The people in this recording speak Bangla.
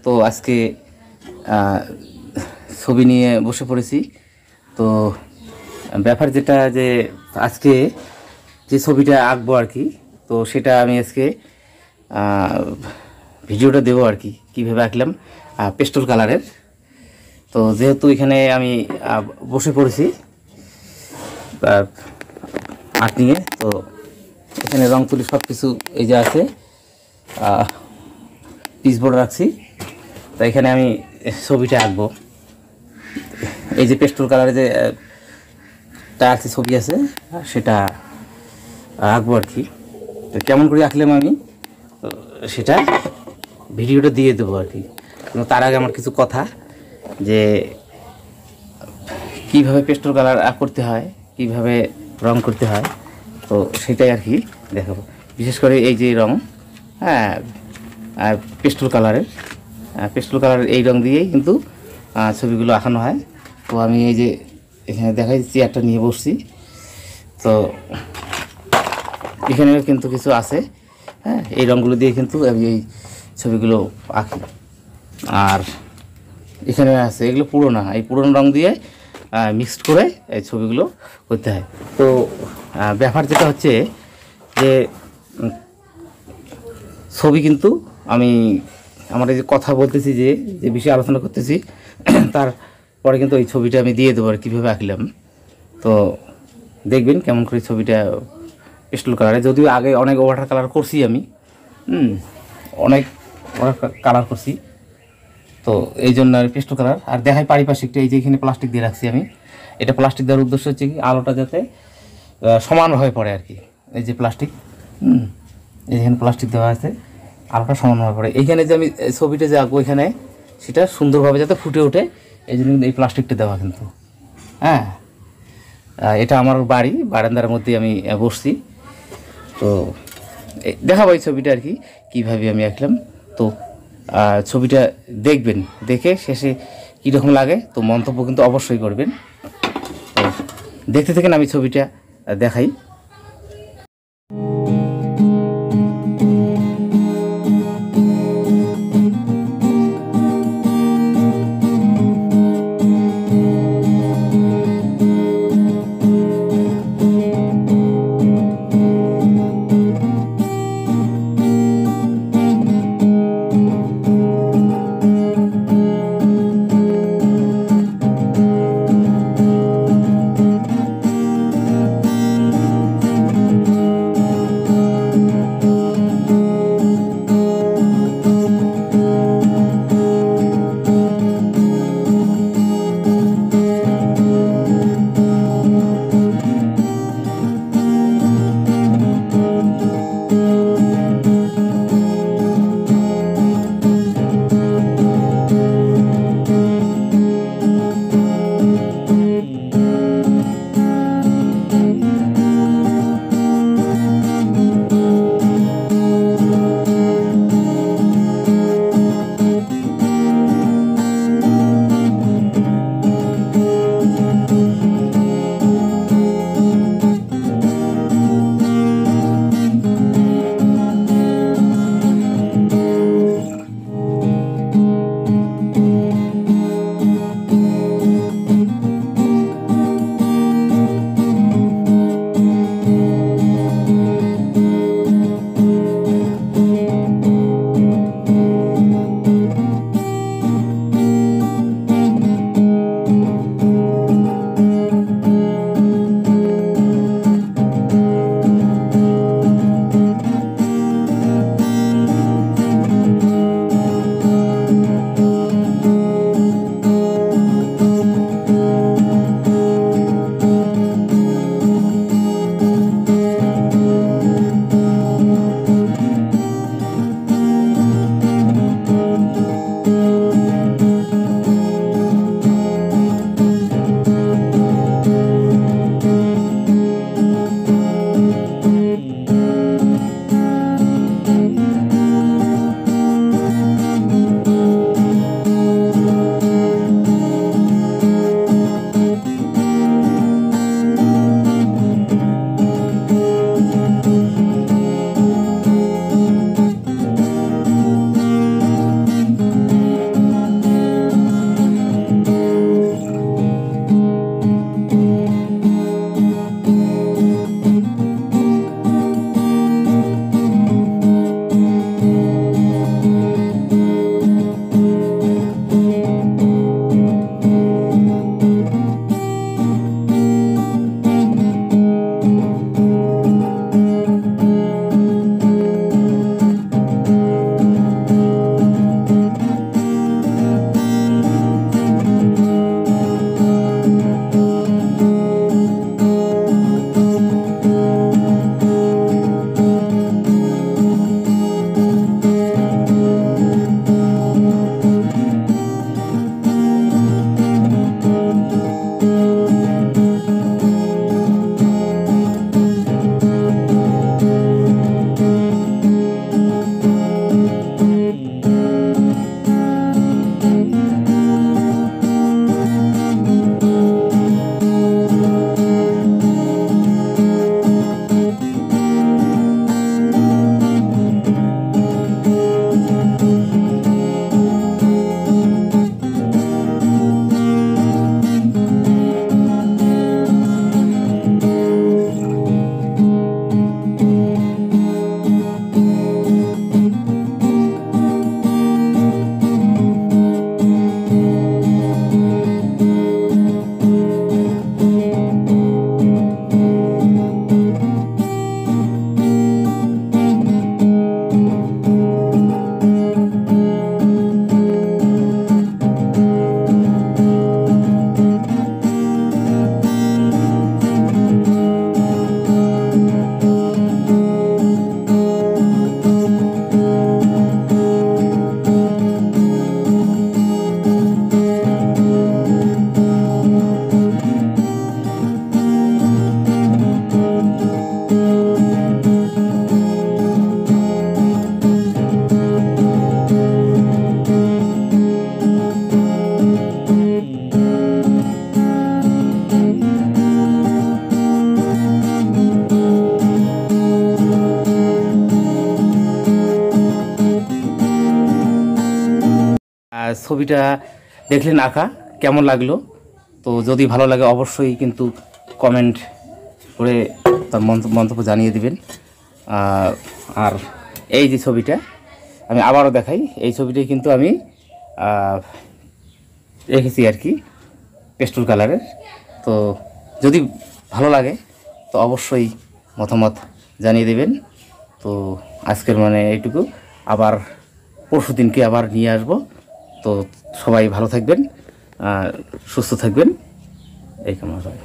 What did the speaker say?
তো আজকে ছবি নিয়ে বসে পড়েছি। তো ব্যাপার যেটা যে আজকে যে ছবিটা আঁকবো আর কি, তো সেটা আমি আজকে ভিডিওটা দেবো আর কি, কীভাবে আঁকলাম পেস্টেল কালারের। তো যেহেতু এখানে আমি বসে পড়েছি আর্ট নিয়ে, তো এখানে রং তুলি সব কিছু এই যে আছে, পিচবোর্ড রাখছি। তো এখানে আমি ছবিটা আঁকবো। এই যে পেস্টেল কালারে যে টায়ার্সের ছবি আছে সেটা আঁকবো আর কি। তো কেমন করে আঁকলাম আমি, তো সেটা ভিডিওটা দিয়ে দেবো আর কি। কিন্তু তার আগে আমার কিছু কথা, যে কীভাবে পেস্টেল কালার করতে হয়, কীভাবে রং করতে হয়, তো সেটাই আর কি দেখাবো। বিশেষ করে এই যে রং, হ্যাঁ, পেস্টেল কালারের এই রং দিয়েই কিন্তু ছবিগুলো আঁকানো হয়। তো আমি এই যে এখানে দেখাই চেয়ারটা নিয়ে বসছি, তো এখানেও কিন্তু কিছু আছে, হ্যাঁ, এই রঙগুলো দিয়ে কিন্তু আমি এই ছবিগুলো আঁকি। আর এখানে আছে এগুলো পুরোনো, এই পুরোনো রং দিয়ে মিক্সড করে এই ছবিগুলো করতে হয়। তো ব্যাপার যেটা হচ্ছে যে ছবি কিন্তু আমি আমার এই যে কথা বলতেছি, যে বিষয়ে আলোচনা করতেছি, তারপরে কিন্তু ওই ছবিটা আমি দিয়ে দেবো আর কীভাবে আঁকলাম। তো দেখবেন কেমন করে ছবিটা পেস্টেল কালারে, যদিও আগে অনেক ওয়াটার কালার করছি আমি, অনেক ওয়াটার কালার করছি। তো এই জন্য আর পেস্টেল কালার আর দেখাই পারিপার্শ্বিকটা। এই যে এখানে প্লাস্টিক দিয়ে রাখছি আমি, এটা প্লাস্টিক দেওয়ার উদ্দেশ্য হচ্ছে কি, আলোটা যাতে সমানভাবে পড়ে আর কি। এই যে প্লাস্টিক, এইখানে প্লাস্টিক দেওয়া আছে, আলোটা সমানভাবে পড়ে। এইখানে যে আমি ছবিটা যে আঁকবো এখানে, সেটা সুন্দরভাবে যাতে ফুটে ওঠে, এই জন্য কিন্তু এই প্লাস্টিকটা দেওয়া কিন্তু। হ্যাঁ, এটা আমার বাড়ি, বারান্দার মধ্যে আমি বসছি। তো দেখাবো এই ছবিটা আর কি কীভাবে আমি আঁকলাম। তো ছবিটা দেখবেন, দেখে শেষে কীরকম লাগে তো মন্তব্য কিন্তু অবশ্যই করবেন। তো দেখতে থাকেন, আমি ছবিটা দেখাই। ছবিটা দেখলেন আঁকা, কেমন লাগলো? তো যদি ভালো লাগে অবশ্যই কিন্তু কমেন্ট করে তার মন্তব্য জানিয়ে দিবেন। আর এই যে ছবিটা আমি আবারও দেখাই, এই ছবিটাই কিন্তু আমি রেখেছি আর কি, পেস্টুল কালারের। তো যদি ভালো লাগে তো অবশ্যই মতামত জানিয়ে দেবেন। তো আজকের মানে এইটুকু, আবার পরশু দিনকে আবার নিয়ে আসব। তো সবাই ভালো থাকবেন, সুস্থ থাকবেন, এই কামনা করি।